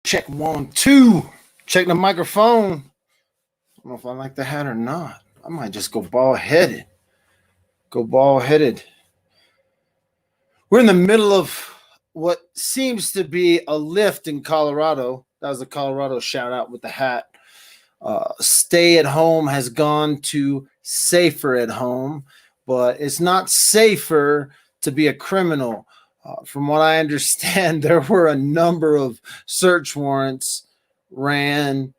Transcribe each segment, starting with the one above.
Check 1, 2. Check the microphone. I don't know if I like the hat or not. I might just go bald-headed. We're in the middle of what seems to be a lift in Colorado. That was the Colorado shout out with the hat. Stay at home has gone to safer at home, but it's not safer to be a criminal. From what I understand, there were a number of search warrants ran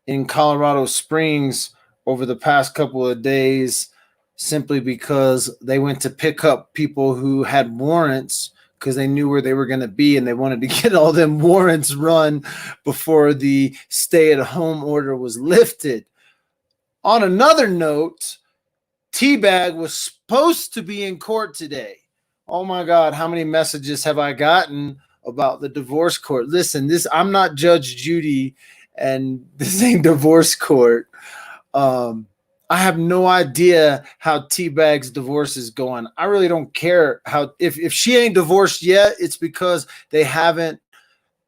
in Colorado Springs over the past couple of days simply because they went to pick up people who had warrants because they knew where they were going to be and they wanted to get all them warrants run before the stay-at-home order was lifted. On another note, T-Bag was supposed to be in court today. Oh my God, how many messages have I gotten about the divorce court? Listen, I'm not Judge Judy and this ain't divorce court. I have no idea how T-Bag's divorce is going. I really don't care how if she ain't divorced yet, it's because they haven't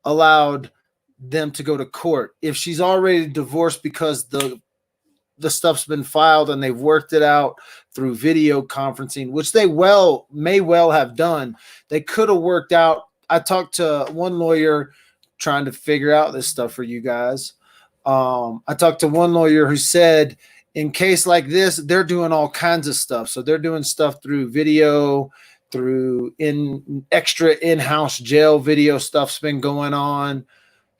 allowed them to go to court. If she's already divorced because the stuff's been filed and they've worked it out through video conferencing, which they may well have done. They could have worked out. I talked to one lawyer trying to figure out this stuff for you guys. I talked to one lawyer who said in case like this, they're doing all kinds of stuff. So they're doing stuff through video, through extra in-house jail video stuff's been going on.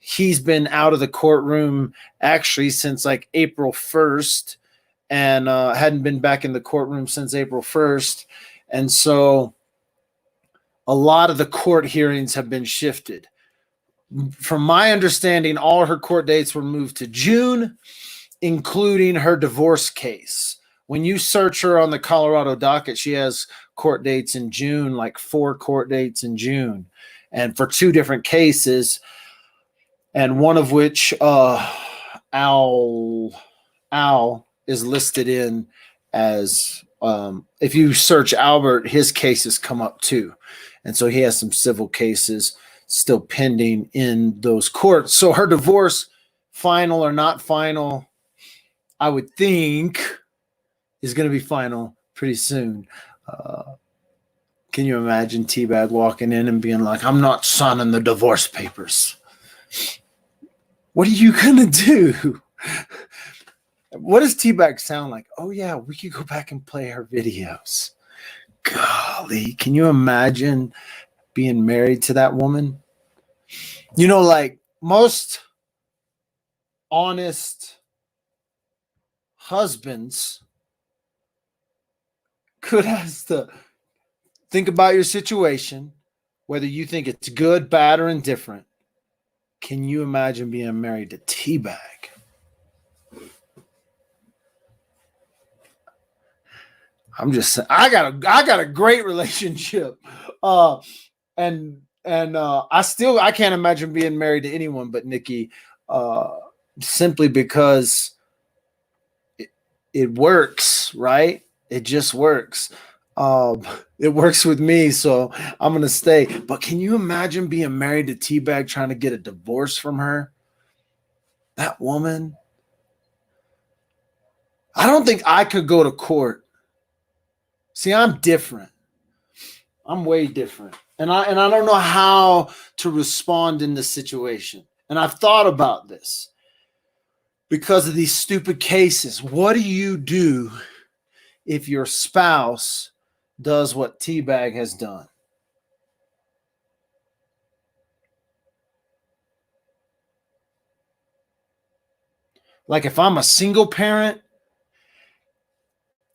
He's been out of the courtroom actually since like April 1st and hadn't been back in the courtroom since April 1st. And so a lot of the court hearings have been shifted. From my understanding, all her court dates were moved to June, including her divorce case. When you search her on the Colorado docket, she has court dates in June, like 4 court dates in June, and for 2 different cases. And one of which Al is listed in as if you search Albert, his cases come up too. And so he has some civil cases still pending in those courts. So her divorce, final or not final, I would think is going to be final pretty soon. Can you imagine T-Bag walking in and being like, I'm not signing the divorce papers? What are you going to do? What does T-Bag sound like? Oh, yeah, we could go back and play her videos. Golly, can you imagine being married to that woman? You know, like most honest husbands could have to think about your situation, whether you think it's good, bad, or indifferent. Can you imagine being married to T-Bag? I'm just saying, I got a great relationship, and I can't imagine being married to anyone but Nikki, simply because it works, right? It just works. It works with me, so I'm going to stay. But can you imagine being married to T-Bag trying to get a divorce from her? That woman. I don't think I could go to court. See, I'm different. I'm way different. And I don't know how to respond in this situation. And I've thought about this because of these stupid cases. What do you do if your spouse does what T-Bag has done? Like if I'm a single parent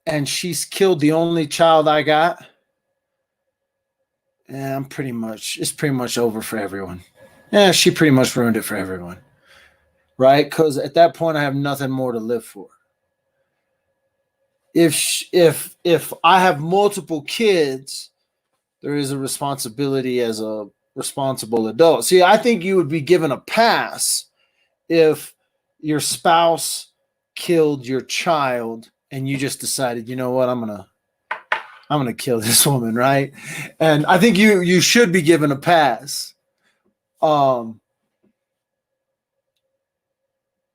and she's killed the only child I got, it's pretty much over for everyone. Yeah, she pretty much ruined it for everyone, right? Because at that point, I have nothing more to live for. If I have multiple kids, there is a responsibility as a responsible adult. See, I think you would be given a pass if your spouse killed your child and you just decided, you know what, I'm gonna kill this woman, right? And I think you should be given a pass.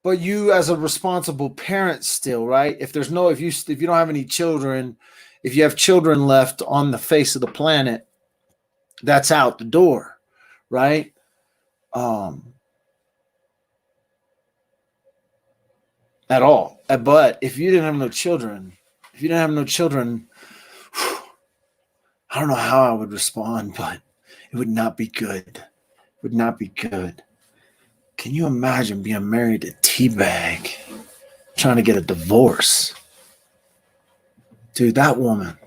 but you as a responsible parent still, right? If you don't have any children, if you have children left on the face of the planet, that's out the door, right? At all. But if you didn't have no children, I don't know how I would respond, but it would not be good. It would not be good. Can you imagine being married to T-Bag, trying to get a divorce? Dude, that woman.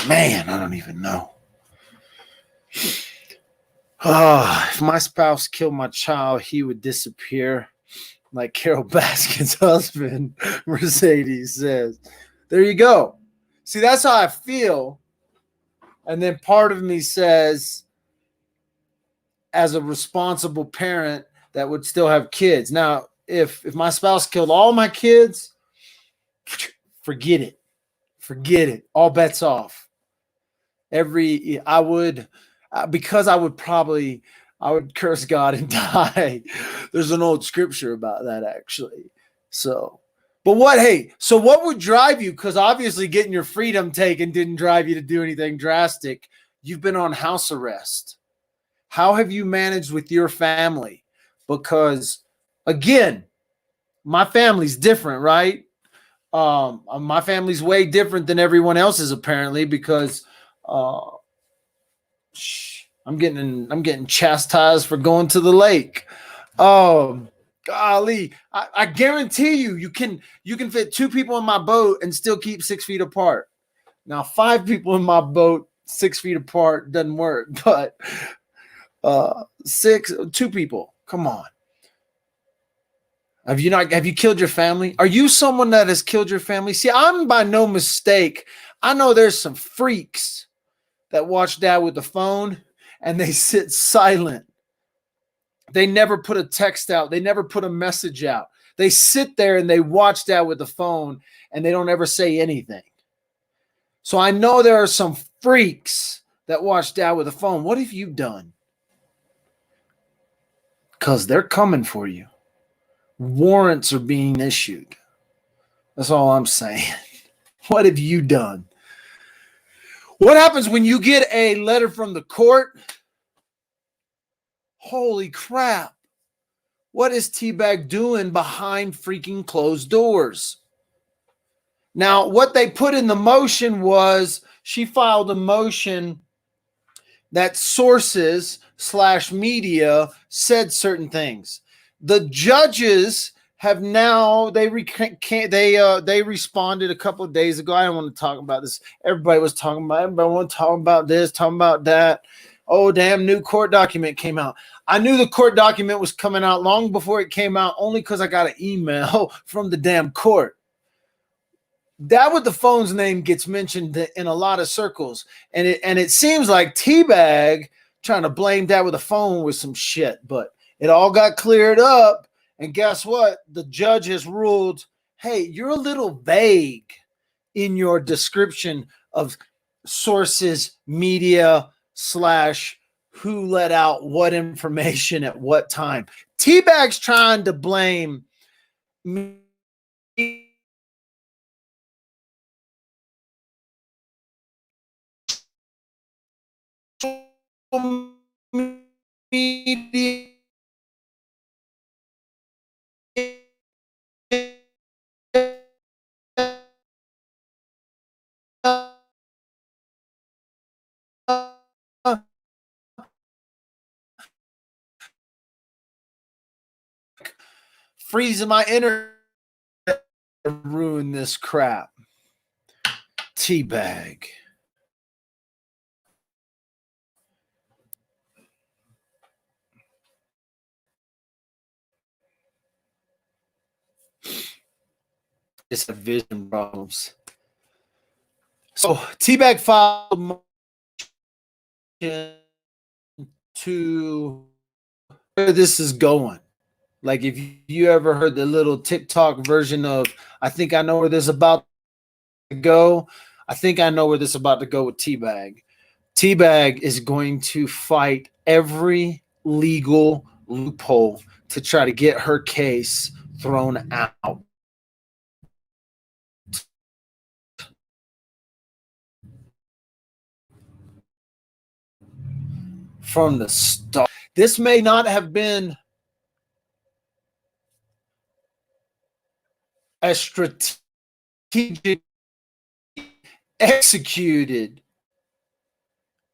Man, I don't even know. If my spouse killed my child, he would disappear like Carol Baskin's husband, Mercedes says. There you go. See, that's how I feel. And then part of me says, as a responsible parent that would still have kids. Now, if my spouse killed all my kids, forget it. Forget it. All bets off. I would curse God and die. There's an old scripture about that, actually. So what would drive you? Because obviously getting your freedom taken didn't drive you to do anything drastic. You've been on house arrest. How have you managed with your family? Because again, my family's different, right? My family's way different than everyone else's, apparently, because I'm getting chastised for going to the lake. Golly, I guarantee you can fit 2 people in my boat and still keep 6 feet apart. Now 5 people in my boat, 6 feet apart doesn't work, but 2 people. Come on. Have you killed your family? Are you someone that has killed your family? See, I'm by no mistake. I know there's some freaks that watch dad with the phone and they sit silent. They never put a text out. They never put a message out. They sit there and they watch dad with the phone and they don't ever say anything. So I know there are some freaks that watch dad with the phone. What have you done? Because they're coming for you. Warrants are being issued. That's all I'm saying. What have you done? What happens when you get a letter from the court? Holy crap. What is T-Bag doing behind freaking closed doors? Now, what they put in the motion was she filed a motion that sources / media said certain things. The judges have now they responded a couple of days ago. I don't want to talk about this. Everybody was talking about it. Everybody want to talk about this, talking about that. Oh, damn, new court document came out. I knew the court document was coming out long before it came out, only because I got an email from the damn court. Dad with the phone's name gets mentioned in a lot of circles, and it seems like T-Bag trying to blame Dad with the phone with some shit, but it all got cleared up. And guess what? The judge has ruled, hey, you're a little vague in your description of sources, media / who let out what information at what time. T-Bag's trying to blame me. Media freezing my internet, ruin this crap. T-Bag. It's a vision problems. So T-Bag filed to where this is going. Like if you ever heard the little TikTok version of, I think I know where this is about to go. I think I know where this is about to go with T-Bag. T-Bag is going to fight every legal loophole to try to get her case thrown out. From the start. This may not have been as strategic executed,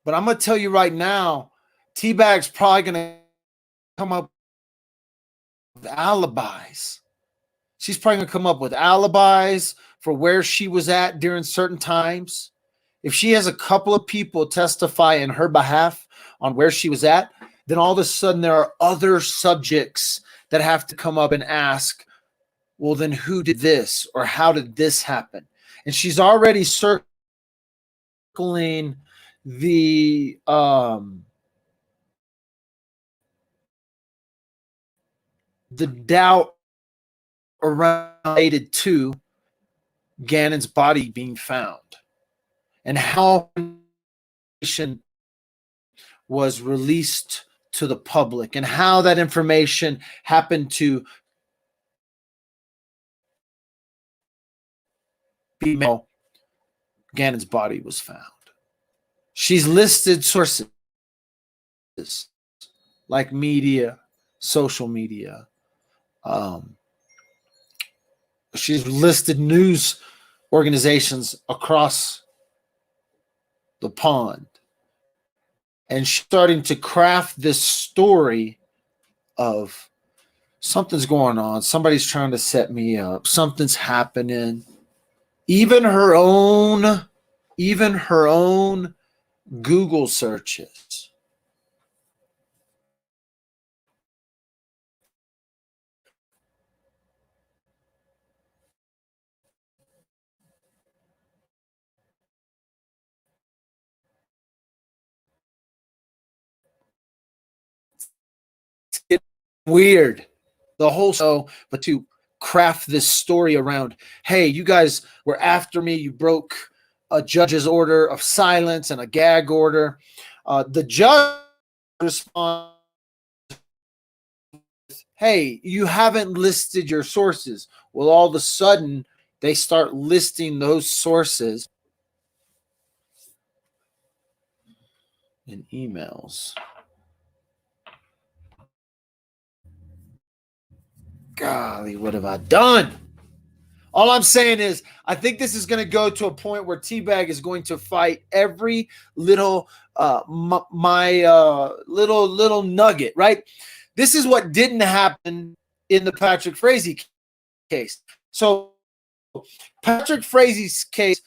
but I'm going to tell you right now, T-Bag's probably going to come up with alibis. She's probably going to come up with alibis for where she was at during certain times. If she has a couple of people testify in her behalf on where she was at, then all of a sudden there are other subjects that have to come up and ask, well, then who did this or how did this happen? And she's already circling the doubt related to Gannon's body being found and how information was released to the public and how that information happened to be male. Gannon's body was found. She's listed sources like media, social media. She's listed news organizations across the pond. And she's starting to craft this story of something's going on. Somebody's trying to set me up. Something's happening. Even her own Google searches. It's weird. The whole show, but to craft this story around, hey, you guys were after me. You broke a judge's order of silence and a gag order. The judge responds, hey, you haven't listed your sources. Well, all of a sudden, they start listing those sources in emails. Golly, what have I done? All I'm saying is, I think this is going to go to a point where T-Bag is going to fight every little little nugget, right? This is what didn't happen in the Patrick Frazee case. So Patrick Frazee's case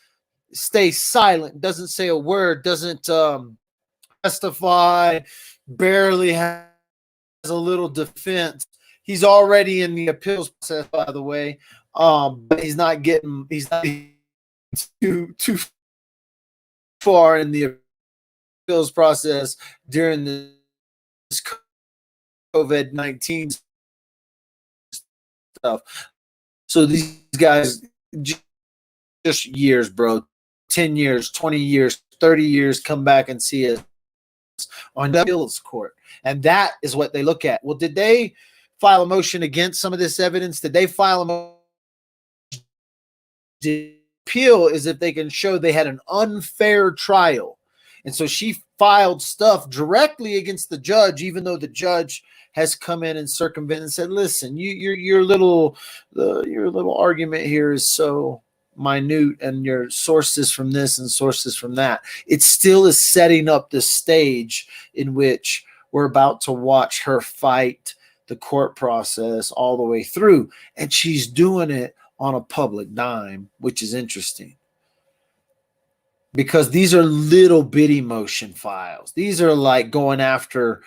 stays silent, doesn't say a word, doesn't testify, barely has a little defense. He's already in the appeals process, by the way. But he's not too far in the appeals process during this COVID-19 stuff. So these guys, just years, bro, 10 years, 20 years, 30 years, come back and see us on the appeals court. And that is what they look at. Well, did they file a motion against some of this evidence? Did they file a motion? The appeal is if they can show they had an unfair trial. And so she filed stuff directly against the judge, even though the judge has come in and circumvented and said, listen, your little argument here is so minute and your sources from this and sources from that. It still is setting up the stage in which we're about to watch her fight the court process all the way through. And she's doing it on a public dime, which is interesting. Because these are little bitty motion files. These are like going after,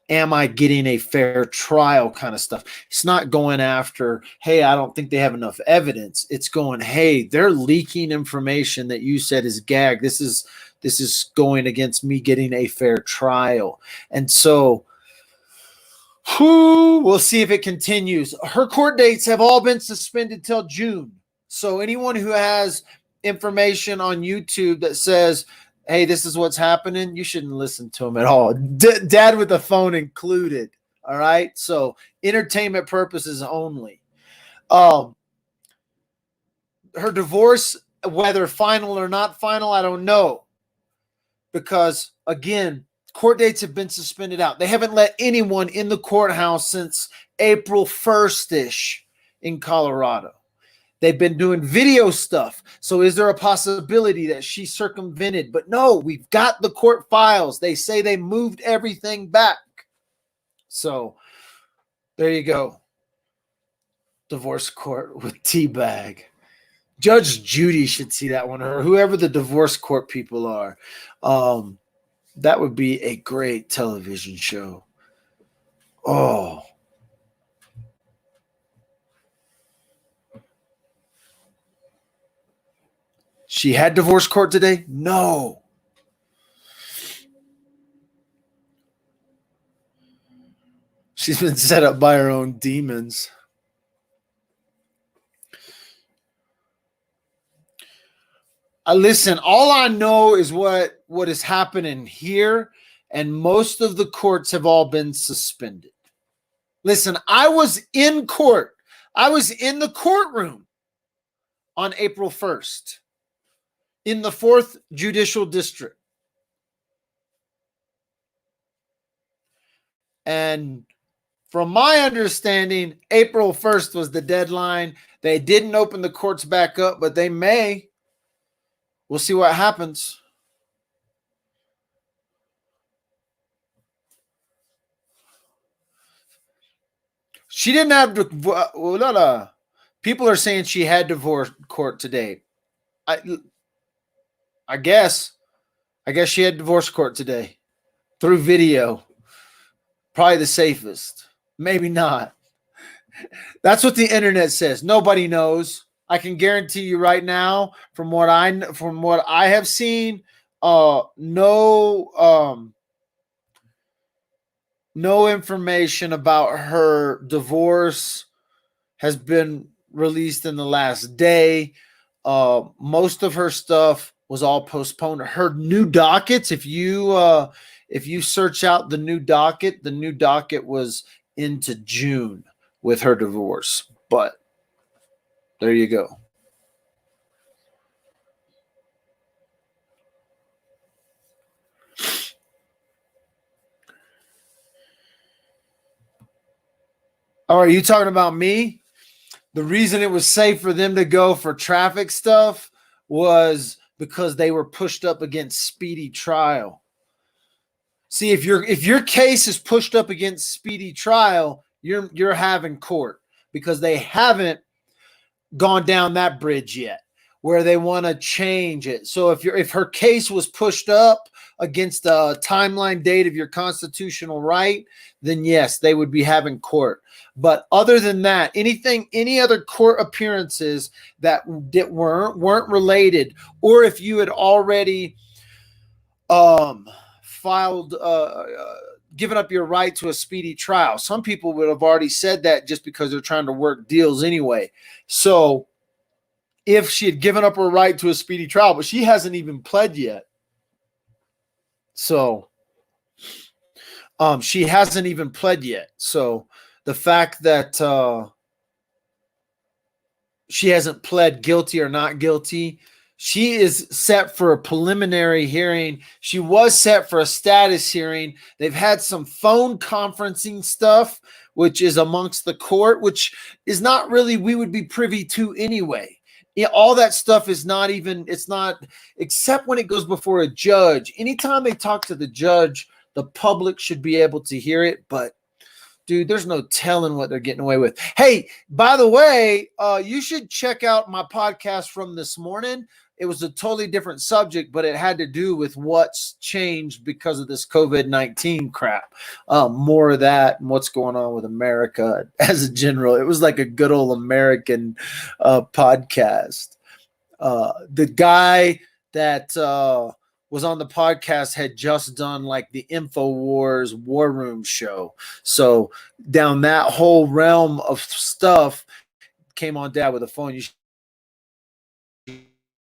am I getting a fair trial kind of stuff. It's not going after, hey, I don't think they have enough evidence. It's going, hey, they're leaking information that you said is gag. This is going against me getting a fair trial. And so we'll see if it continues. Her court dates have all been suspended till June. So anyone who has information on YouTube that says hey, this is what's happening, you shouldn't listen to him at all. Dad with the phone included. All right. So entertainment purposes only. Um, her divorce, whether final or not final, I don't know. Because again, court dates have been suspended out. They haven't let anyone in the courthouse since April 1st ish in Colorado. They've been doing video stuff. So is there a possibility that she circumvented? But no, we've got the court files. They say they moved everything back. So there you go. Divorce court with T-Bag. Judge Judy should see that one, or whoever the divorce court people are. That would be a great television show. Oh. She had divorce court today? No. She's been set up by her own demons. Listen, all I know is what is happening here, and most of the courts have all been suspended. Listen, I was in court. I was in the courtroom on April 1st in the 4th Judicial District. And from my understanding, April 1st was the deadline. They didn't open the courts back up, but they may. We'll see what happens. She didn't have people are saying she had divorce court today. I guess she had divorce court today through video. Probably the safest. Maybe not. That's what the internet says. Nobody knows. I can guarantee you right now, from what I have seen, no information about her divorce has been released in the last day. Most of her stuff was all postponed. Her new dockets, if you search out the new docket was into June with her divorce. But there you go. All right, you talking about me? The reason it was safe for them to go for traffic stuff was because they were pushed up against speedy trial. See, if your case is pushed up against speedy trial, you're having court, because they haven't gone down that bridge yet where they want to change it. So if her case was pushed up against a timeline date of your constitutional right, then yes, they would be having court. But other than that, any other court appearances that weren't related, or if you had already filed given up your right to a speedy trial. Some people would have already said that just because they're trying to work deals anyway. So if she had given up her right to a speedy trial, but she hasn't even pled yet. So she hasn't even pled yet. So the fact that she hasn't pled guilty or not guilty, she is set for a preliminary hearing. She was set for a status hearing. They've had some phone conferencing stuff, which is amongst the court, which is not really, we would be privy to anyway. All that stuff is not even, it's not, except when it goes before a judge. Anytime they talk to the judge, the public should be able to hear it. But dude, there's no telling what they're getting away with. Hey, by the way, you should check out my podcast from this morning. It was a totally different subject, but it had to do with what's changed because of this COVID-19 crap. More of that and what's going on with America as a general. It was like a good old American podcast. The guy that was on the podcast had just done like the InfoWars War Room show. So down that whole realm of stuff came on Dad with a phone. You should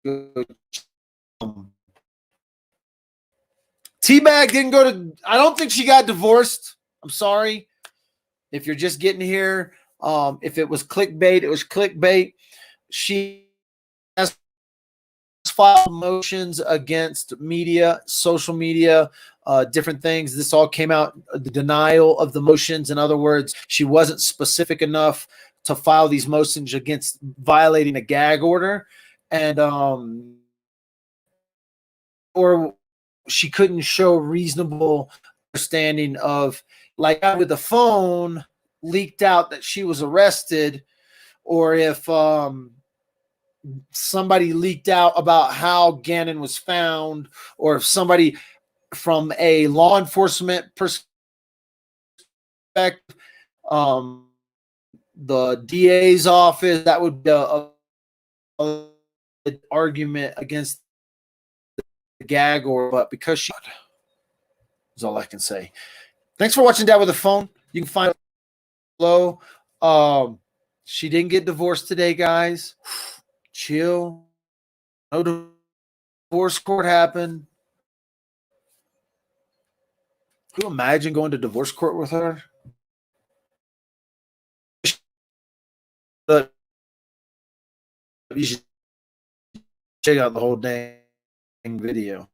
go T-Bag didn't go to, I don't think she got divorced. I'm sorry. If you're just getting here, if it was clickbait, it was clickbait. She has filed motions against media, social media, different things. This all came out, the denial of the motions. In other words, she wasn't specific enough to file these motions against violating a gag order. And, or she couldn't show reasonable understanding of, like with the phone leaked out that she was arrested, or if somebody leaked out about how Gannon was found, or if somebody from a law enforcement perspective, the DA's office, that would be a argument against the gag order. But because she is all I can say. Thanks for watching Dad with a Phone. You can find it below. She didn't get divorced today, guys. Chill. No divorce court happened. Can you imagine going to divorce court with her? But you should check out the whole dang video.